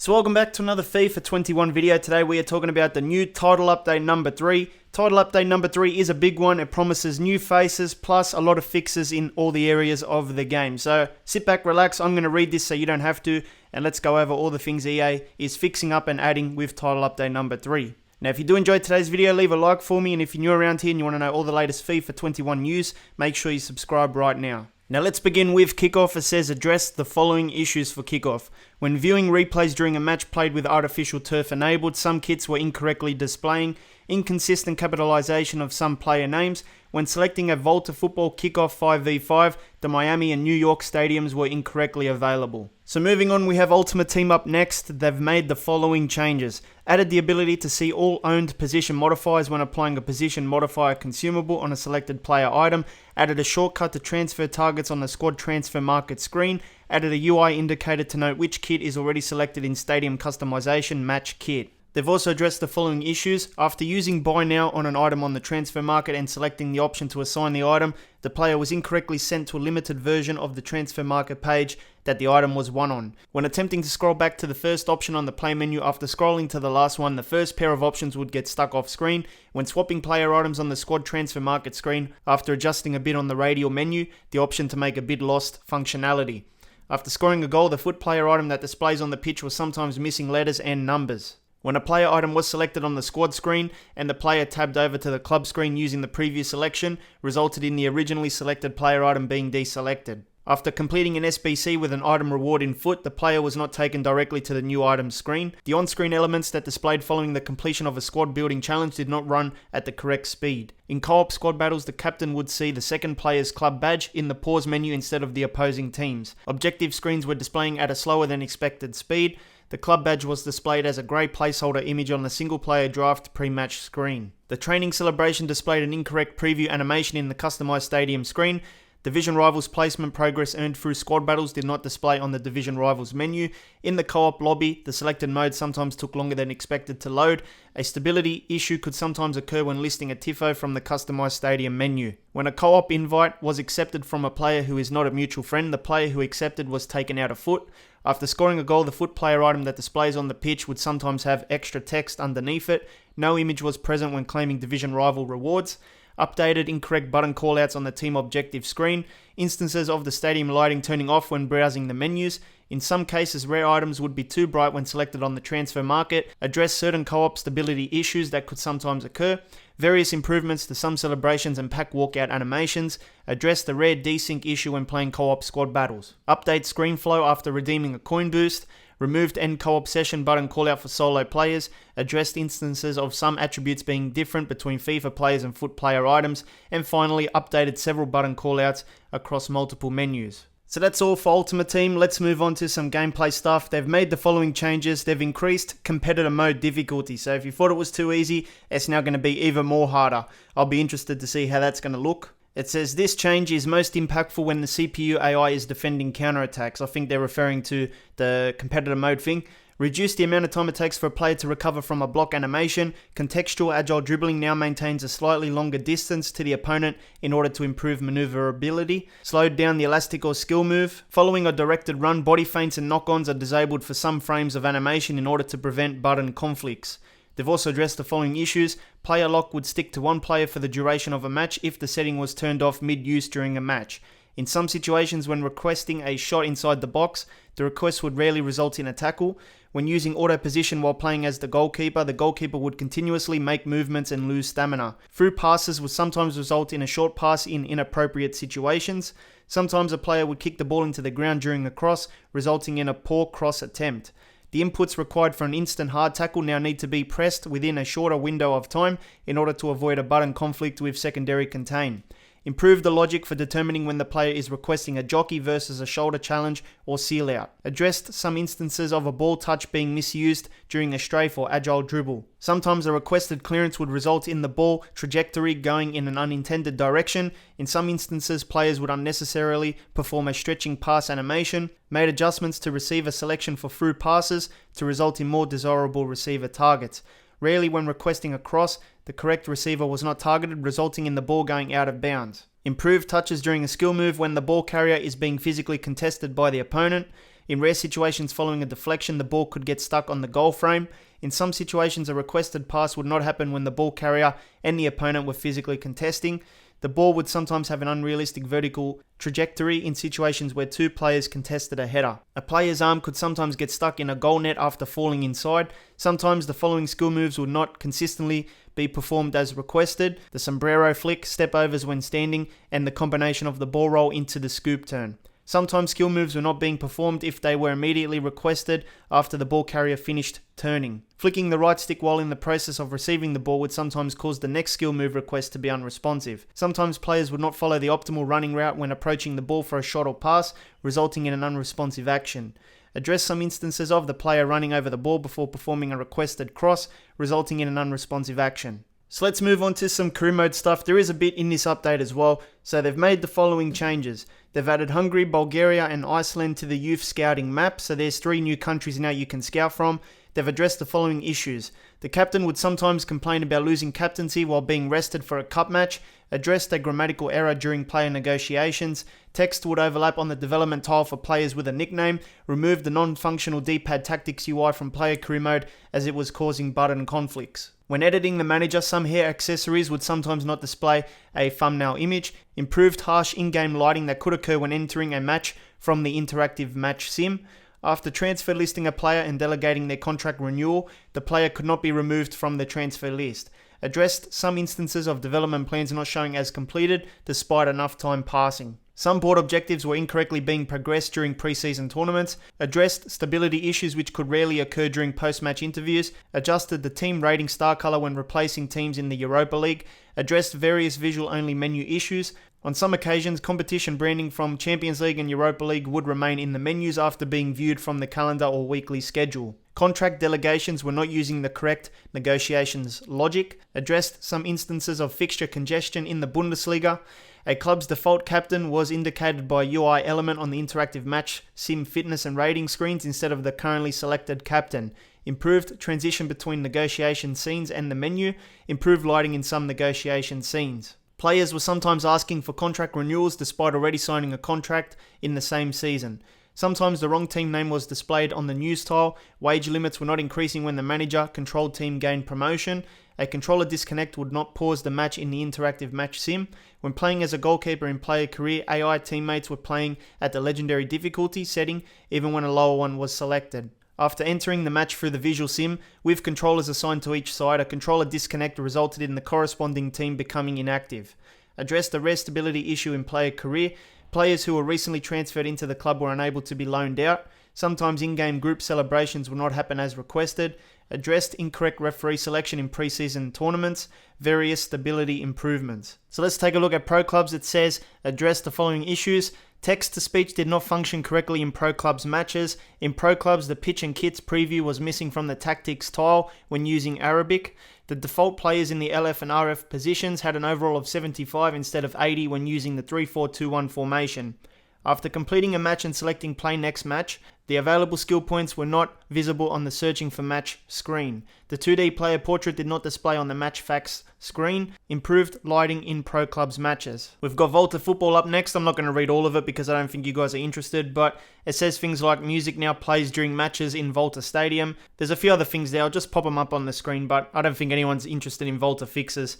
So welcome back to another FIFA 21 video. Today we are talking about the new title update number 3. Title update number 3 is a big one. It promises new faces plus a lot of fixes in all the areas of the game. So sit back, relax. I'm going to read this so you don't have to. And let's go over all the things EA is fixing up and adding with title update number 3. Now, if you do enjoy today's video, leave a like for me. And if you're new around here and you want to know all the latest FIFA 21 news, make sure you subscribe right now. Now let's begin with Kickoff. It says address the following issues for Kickoff. When viewing replays during a match played with artificial turf enabled, some kits were incorrectly displaying, inconsistent capitalization of some player names. When selecting a Volta Football Kickoff 5v5, the Miami and New York stadiums were incorrectly available. So moving on, we have Ultimate Team up next. They've made the following changes. Added the ability to see all owned position modifiers when applying a position modifier consumable on a selected player item. Added a shortcut to transfer targets on the squad transfer market screen. Added a UI indicator to note which kit is already selected in Stadium Customization Match Kit. They've also addressed the following issues. After using Buy Now on an item on the transfer market and selecting the option to assign the item, the player was incorrectly sent to a limited version of the transfer market page that the item was won on. When attempting to scroll back to the first option on the play menu after scrolling to the last one, the first pair of options would get stuck off screen. When swapping player items on the squad transfer market screen, after adjusting a bid on the radial menu, the option to make a bid lost functionality. After scoring a goal, the foot player item that displays on the pitch was sometimes missing letters and numbers. When a player item was selected on the squad screen and the player tabbed over to the club screen using the previous selection, resulted in the originally selected player item being deselected. After completing an SBC with an item reward in foot, the player was not taken directly to the new item screen. The on-screen elements that displayed following the completion of a squad building challenge did not run at the correct speed. In co-op squad battles, the captain would see the second player's club badge in the pause menu instead of the opposing team's. Objective screens were displaying at a slower than expected speed. The club badge was displayed as a grey placeholder image on the single-player draft pre-match screen. The training celebration displayed an incorrect preview animation in the customized stadium screen. Division Rivals placement progress earned through squad battles did not display on the Division Rivals menu. In the co-op lobby, the selected mode sometimes took longer than expected to load. A stability issue could sometimes occur when listing a TIFO from the customized stadium menu. When a co-op invite was accepted from a player who is not a mutual friend, the player who accepted was taken out of foot. After scoring a goal, the foot player item that displays on the pitch would sometimes have extra text underneath it. No image was present when claiming Division Rival rewards. Updated incorrect button callouts on the team objective screen. Instances of the stadium lighting turning off when browsing the menus. In some cases, rare items would be too bright when selected on the transfer market. Address certain co-op stability issues that could sometimes occur. Various improvements to some celebrations and pack walkout animations. Address the rare desync issue when playing co-op squad battles. Update screen flow after redeeming a coin boost. Removed end co-op session button callout for solo players. Addressed instances of some attributes being different between FIFA players and foot player items. And finally, updated several button callouts across multiple menus. So that's all for Ultimate Team. Let's move on to some gameplay stuff. They've made the following changes. They've increased competitor mode difficulty. So if you thought it was too easy, it's now going to be even more harder. I'll be interested to see how that's going to look. It says this change is most impactful when the CPU AI is defending counterattacks. I think they're referring to the competitor mode thing. Reduce the amount of time it takes for a player to recover from a block animation. Contextual agile dribbling now maintains a slightly longer distance to the opponent in order to improve maneuverability. Slowed down the elastic or skill move. Following a directed run, body feints and knock-ons are disabled for some frames of animation in order to prevent button conflicts. They've also addressed the following issues. Player lock would stick to one player for the duration of a match if the setting was turned off mid-use during a match. In some situations, when requesting a shot inside the box, the request would rarely result in a tackle. When using auto position while playing as the goalkeeper would continuously make movements and lose stamina. Through passes would sometimes result in a short pass in inappropriate situations. Sometimes a player would kick the ball into the ground during a cross, resulting in a poor cross attempt. The inputs required for an instant hard tackle now need to be pressed within a shorter window of time in order to avoid a button conflict with secondary contain. Improve the logic for determining when the player is requesting a jockey versus a shoulder challenge or seal out. Addressed some instances of a ball touch being misused during a strafe or agile dribble. Sometimes a requested clearance would result in the ball trajectory going in an unintended direction. In some instances, players would unnecessarily perform a stretching pass animation. Made adjustments to receiver selection for through passes to result in more desirable receiver targets. Rarely when requesting a cross, the correct receiver was not targeted, resulting in the ball going out of bounds. Improved touches during a skill move when the ball carrier is being physically contested by the opponent. In rare situations following a deflection, the ball could get stuck on the goal frame. In some situations, a requested pass would not happen when the ball carrier and the opponent were physically contesting. The ball would sometimes have an unrealistic vertical trajectory in situations where two players contested a header. A player's arm could sometimes get stuck in a goal net after falling inside. Sometimes the following skill moves would not consistently be performed as requested: the sombrero flick, step overs when standing, and the combination of the ball roll into the scoop turn. Sometimes skill moves were not being performed if they were immediately requested after the ball carrier finished turning. Flicking the right stick while in the process of receiving the ball would sometimes cause the next skill move request to be unresponsive. Sometimes players would not follow the optimal running route when approaching the ball for a shot or pass, resulting in an unresponsive action. Address some instances of the player running over the ball before performing a requested cross, resulting in an unresponsive action. So let's move on to some career mode stuff. There is a bit in this update as well. So they've made the following changes. They've added Hungary, Bulgaria and Iceland to the youth scouting map. So there's 3 new countries now you can scout from. They've addressed the following issues. The captain would sometimes complain about losing captaincy while being rested for a cup match. Addressed a grammatical error during player negotiations. Text would overlap on the development tile for players with a nickname. Removed the non-functional D-pad tactics UI from player career mode as it was causing button conflicts. When editing the manager, some hair accessories would sometimes not display a thumbnail image. Improved harsh in-game lighting that could occur when entering a match from the interactive match sim. After transfer listing a player and delegating their contract renewal, the player could not be removed from the transfer list. Addressed some instances of development plans not showing as completed despite enough time passing. Some board objectives were incorrectly being progressed during pre-season tournaments. Addressed stability issues which could rarely occur during post-match interviews. Adjusted the team rating star color when replacing teams in the Europa League. Addressed various visual-only menu issues. On some occasions, competition branding from Champions League and Europa League would remain in the menus after being viewed from the calendar or weekly schedule. Contract delegations were not using the correct negotiations logic. Addressed some instances of fixture congestion in the Bundesliga. A club's default captain was indicated by UI element on the interactive match sim fitness and rating screens instead of the currently selected captain. Improved transition between negotiation scenes and the menu. Improved lighting in some negotiation scenes. Players were sometimes asking for contract renewals despite already signing a contract in the same season. Sometimes the wrong team name was displayed on the news tile. Wage limits were not increasing when the manager controlled team gained promotion. A controller disconnect would not pause the match in the interactive match sim. When playing as a goalkeeper in player career, AI teammates were playing at the legendary difficulty setting even when a lower one was selected. After entering the match through the visual sim, with controllers assigned to each side, a controller disconnect resulted in the corresponding team becoming inactive. Addressed a rare stability issue in player career. Players who were recently transferred into the club were unable to be loaned out. Sometimes in-game group celebrations will not happen as requested. Addressed incorrect referee selection in pre-season tournaments. Various stability improvements. So let's take a look at pro clubs. It says, address the following issues. Text-to-speech did not function correctly in pro clubs matches. In pro clubs, the pitch and kits preview was missing from the tactics tile when using Arabic. The default players in the LF and RF positions had an overall of 75 instead of 80 when using the 3-4-2-1 formation. After completing a match and selecting play next match, the available skill points were not visible on the searching for match screen. The 2D player portrait did not display on the match facts screen. Improved lighting in pro clubs matches. We've got Volta Football up next. I'm not going to read all of it because I don't think you guys are interested, but it says things like music now plays during matches in Volta Stadium. There's a few other things there. I'll just pop them up on the screen, but I don't think anyone's interested in Volta fixes.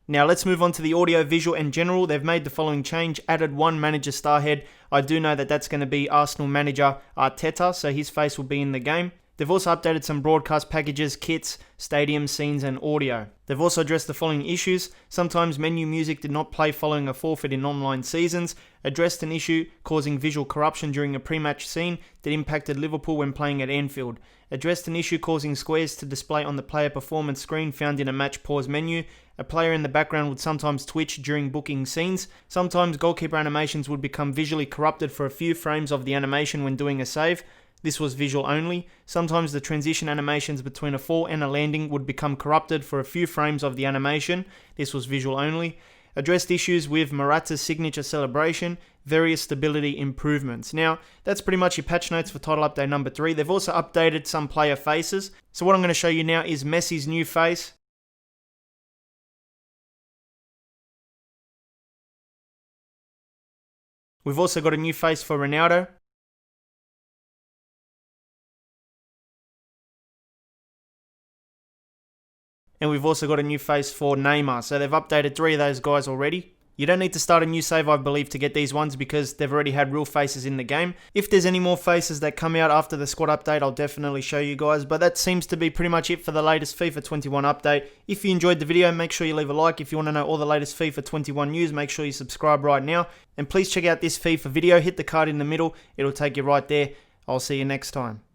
Now let's move on to the audio, visual and general. They've made the following change, added one manager starhead. I do know that that's going to be Arsenal manager Arteta, so his face will be in the game. They've also updated some broadcast packages, kits, stadium scenes and audio. They've also addressed the following issues. Sometimes menu music did not play following a forfeit in online seasons. Addressed an issue causing visual corruption during a pre-match scene that impacted Liverpool when playing at Anfield. Addressed an issue causing squares to display on the player performance screen found in a match pause menu. A player in the background would sometimes twitch during booking scenes. Sometimes goalkeeper animations would become visually corrupted for a few frames of the animation when doing a save. This was visual only. Sometimes the transition animations between a fall and a landing would become corrupted for a few frames of the animation. This was visual only. Addressed issues with Morata's signature celebration, various stability improvements. Now, that's pretty much your patch notes for title update number 3. They've also updated some player faces. So what I'm going to show you now is Messi's new face. We've also got a new face for Ronaldo. And we've also got a new face for Neymar. So they've updated 3 of those guys already. You don't need to start a new save, I believe, to get these ones because they've already had real faces in the game. If there's any more faces that come out after the squad update, I'll definitely show you guys. But that seems to be pretty much it for the latest FIFA 21 update. If you enjoyed the video, make sure you leave a like. If you want to know all the latest FIFA 21 news, make sure you subscribe right now. And please check out this FIFA video. Hit the card in the middle. It'll take you right there. I'll see you next time.